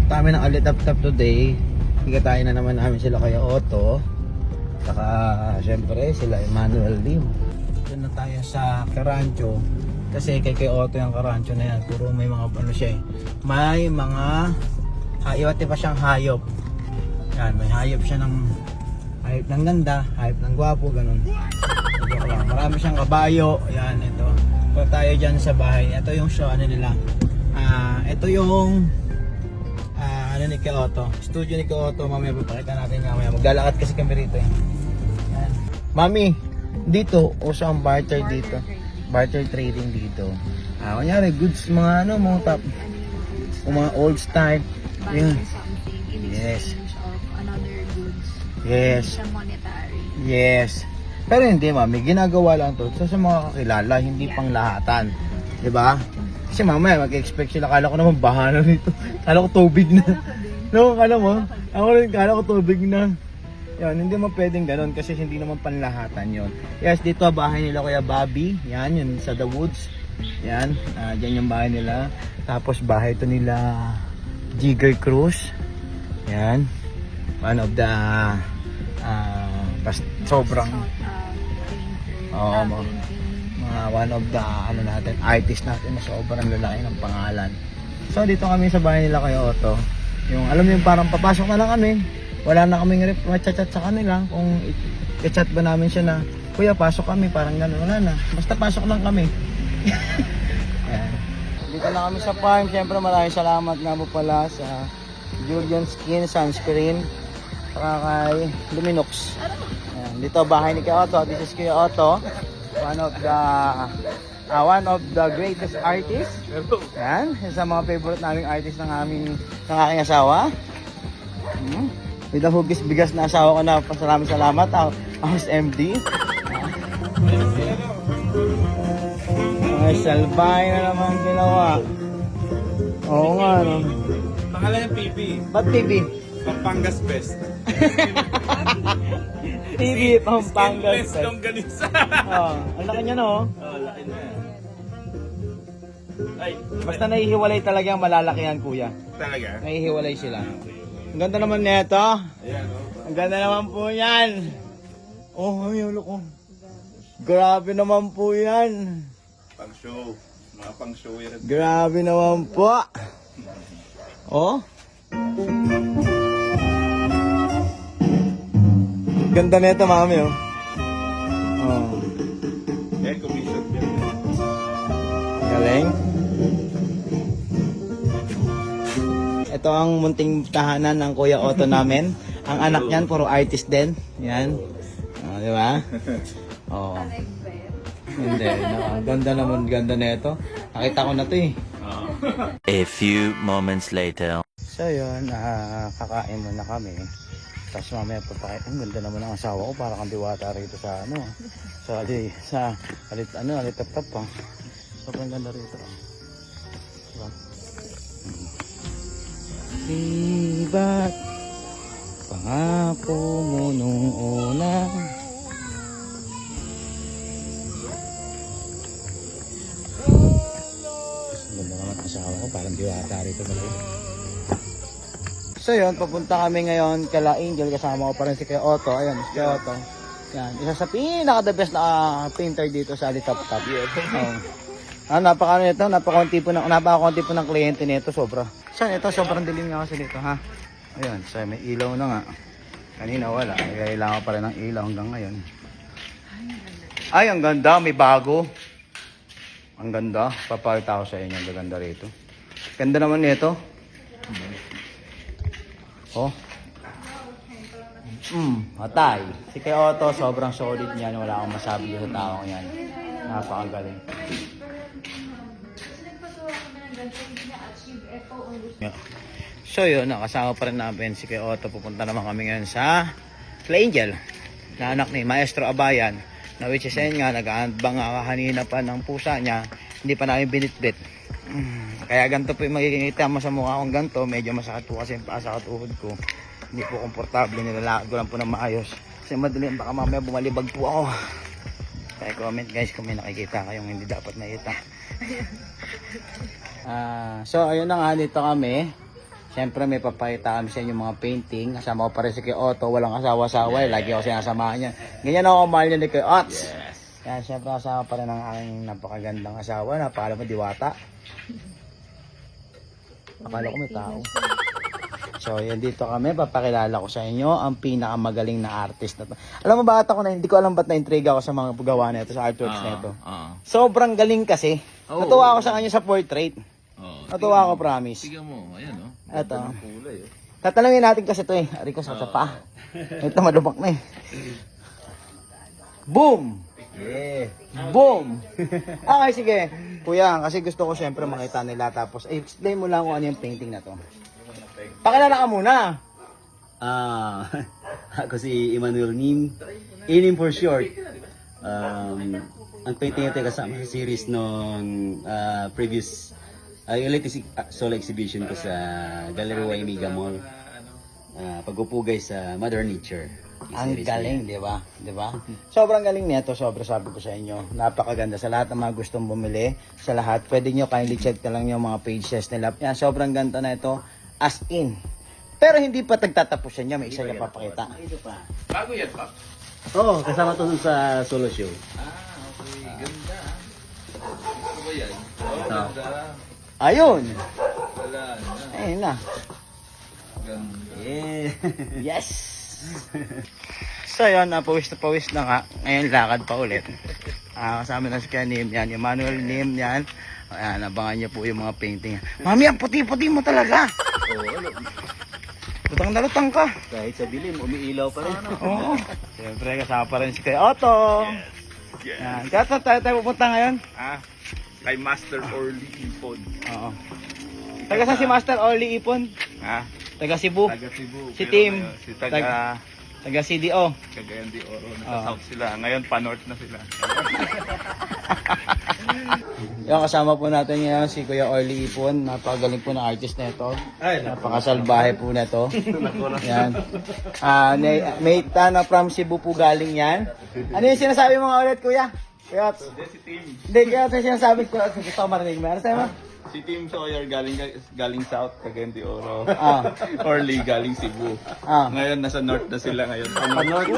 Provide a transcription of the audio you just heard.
kami ng Alitap-Tap today. Higatayin na naman namin sila kaya Otto. Saka syempre sila Emmanuel Lim. Doon na tayo sa Karancho. Kasi kay Otto yung Karancho na yan. Puro may mga ano siya eh. May mga iba't iba siyang hayop. Yan, may hayop siya ng ganda, hayop ng gwapo, ganun. Marami siyang kabayo. Yan, ito. Ito tayo dyan sa bahay. Ito yung show, ano nila. Ito yung ano ni Otto. Studio ni Otto. Mamaya papakita natin nga. Mamaya maglalakad kasi kami rito eh. Yan. Mami, dito, uso ang barter dito. Barter trading dito. Kunyari, goods, mga ano, mga top. Mga old style. Yun. Yes. Another goods. Yes. Siya monetary. Yes. Pero hindi mami, ginagawa lang to sa mga kakilala, hindi pang lahatan. 'Di ba? Kasi mamaya mag-expect sila, kala ko naman bahala nito. Kala ko tubig na. No, kala mo? Ako rin kala ko tubig na. Yan, hindi mo pwedeng ganoon kasi hindi naman panlahatan 'yon. Yes, dito bahay nila Kuya Bobby. Yan, yun sa The Woods. Yan, diyan yung bahay nila. Tapos bahay to nila Jigger Cruz. Yan. One of the sobrang mga one of the ano natin, artist natin na sobrang lalaki ng pangalan. So dito kami sa bahay nila kay Otto. Yung alam mo yung parang papasok na lang kami. Wala na kaming chat sa kanila kung i-chat ba namin siya na, "Kuya, pasok kami." Parang gano'n, wala na. Basta pasok lang kami. Ayan. Dito na kami sa farm. Siyempre maraming salamat nga po pala sa Julian Skin Sunscreen saka kay Luminox. Ayan. Dito bahay ni Kuya Otto. This is Kuya Otto, one of the greatest artists. Yan, isa sa mga favorite naming artist ng aking asawa. With the hugis bigas na asawa ko na salamat. House MD. Ay, salbay na naman ginawa. Oo nga, no? Pangalan ng PB. Ba't TV? Pampangas Best. TV Pampangas. Skinless longganisa. Ang laki niya, no? Laki na. Ay, Basta nahihiwalay talaga ang malalakihan, kuya. talaga? Nahihiwalay sila. Ang ganda naman nito. Ayan, oh. Ang ganda naman po yan. Oh, yung ko. Grabe naman po yan. Pang show. Mga pang show yan. Grabe naman po. Oh. Ganda nito, mami, oh. Oh. Eh, commission yan. Galing. Ito ang munting tahanan ng Kuya Otto namin. Ang anak niyan puro artist din. Yan. Di ba? Oh. Hindi. Ang ganda naman, ganda nito. Nakita ko na 'to eh. A few moments later. So yun, kakain muna kami. Tapos mamaya papakain. Ang ganda naman ang asawa ko, para kang diwata rito sa ano. Alitap-tap pa. Sobrang ganda rito. Diba? Iba't pangako mo nung una. Ganda naman ang asawa ko, parang diwata rito pala. So yun, papunta kami ngayon kala Angel, kasama ko pa rin si Kuya Otto. Ayan, si Kuya Otto. Yan, isa sa pinaka the best na painter dito sa Alitap-Tap. Napakakunti po ng kliyente nito, sobra. Saan ito? Sobrang dilim nga kasi dito, ha? Ayun, so may ilaw na nga. Kanina wala, kailangan pa rin ng ilaw hanggang ngayon. Ay, ang ganda, may bago. Ang ganda, papakita ko sa inyo, ang ganda rito. Ganda naman nito. Oh. Hatay. Si Kuya Otto, sobrang solid niyan. Wala akong masabi sa taong yan. Napakagaling. So yun, nakasama pa rin namin si Kuya Otto. Pupunta naman kami ngayon sa Kala Angel, na anak ni Maestro Abayan, na which is nga, nag-aandbang kanina pa ng pusa niya. Hindi pa namin binitbit. Kaya ganito po yung magiging kita mo sa mukha kong ganito. Medyo masakit po kasi yung paa sa tuhod ko. Hindi po komportable, nilalakad ko lang po ng maayos kasi madilim, baka mamaya bumalibag po ako. Kaya comment guys kung may nakikita kayong hindi dapat nakita. So ayun na nga, dito kami. Siyempre may papakita kami sa inyo mga painting. Kasama ko pa rin si Kuya Otto, walang asawa-asawa. Lagi ako sinasamahan niya. Ganyan ako mahal niya ni Kuya Ots. Kaya siyempre kasama pa rin ang aking napakagandang asawa. Napakala mo diwata. Akala ko may tao. So, yan dito kami. Papakilala ko sa inyo ang pinakamagaling na artist na to. Alam mo ba ako na hindi ko alam ba't na-intriga ako sa mga gawa na ito, sa artworks na ito. Sobrang galing kasi. Natuwa ako sa kanya sa portrait. Natuwa ako, promise. Tingnan mo, ayan oh. Ito. Kulay oh. Tatalungin natin kasi ito eh. Ari ko sa pa. Ito malubak na eh. Boom! Yeah. Boom! Okay, sige. Kuya, kasi gusto ko syempre makita nila. Tapos, explain mo lang kung ano yung painting na to. Pakilala ka muna. Ako si Emmanuel Nim. Inim for short. Ang painting ito kasama sa series nung previous yung latest solo exhibition ko sa Gallery Waimiga Mall. Pag-upugay sa Mother Nature. Yung Ang series na galing, yan. di ba? Di ba? Sobrang galing nito, sobrang sabi ko sa inyo. Napakaganda sa lahat ng mga gustong bumili, sa lahat. Pwede nyo kindly check na lang yung mga pages nila. Yan, sobrang ganda na ito. As in. Pero hindi pa tagtatapusan niya, may isa niya papakita. Bago yan, Pap. Oo, kasama to dun sa solo show. Okay. Ganda. Ano ba yan? Ito. Ganda. Ayun! Wala na. Ayun na. Ganda. Yeah. Yes! So yun, pawis na nga. Ngayon lakad pa ulit. Kasama na si Kuya Nim yan. Emmanuel Nim yan. Ayan, abangan niyo po yung mga painting. Mami, ang puti-puti mo talaga! Lutang na lutang ka. Kahit sa dilim, umiilaw pa rin. Oo. Siyempre, kasama pa rin si Kuya Otto. Yan. Kaya saan tayo pupunta ngayon? Kay Master Orly Ipon. Oo. Taga saan si Master Orly Ipon? Taga Cebu. Taga Cebu. Si Pero Tim. ngayon, si taga Taga CDO. Cagayan de Oro. Nasa-south sila. Ngayon, pa-north na sila. Yung kasama po natin ngayon si Kuya Orly Ipon. Napakagaling po na artist na ito. Napakasalbahe po na ito. Yan. May tana from Cebu po galing yan. Ano yung sinasabi mo nga ulit, Kuya? Kuya, Si Tim. hindi, kaya ito sinasabi ko. Gusto ko marinig mo. Ano sabi mo? Si Tim Sawyer galing south, Cagayan de Oro. Ah. Orly galing Cebu. Ah. Ngayon, nasa north na sila ngayon. North.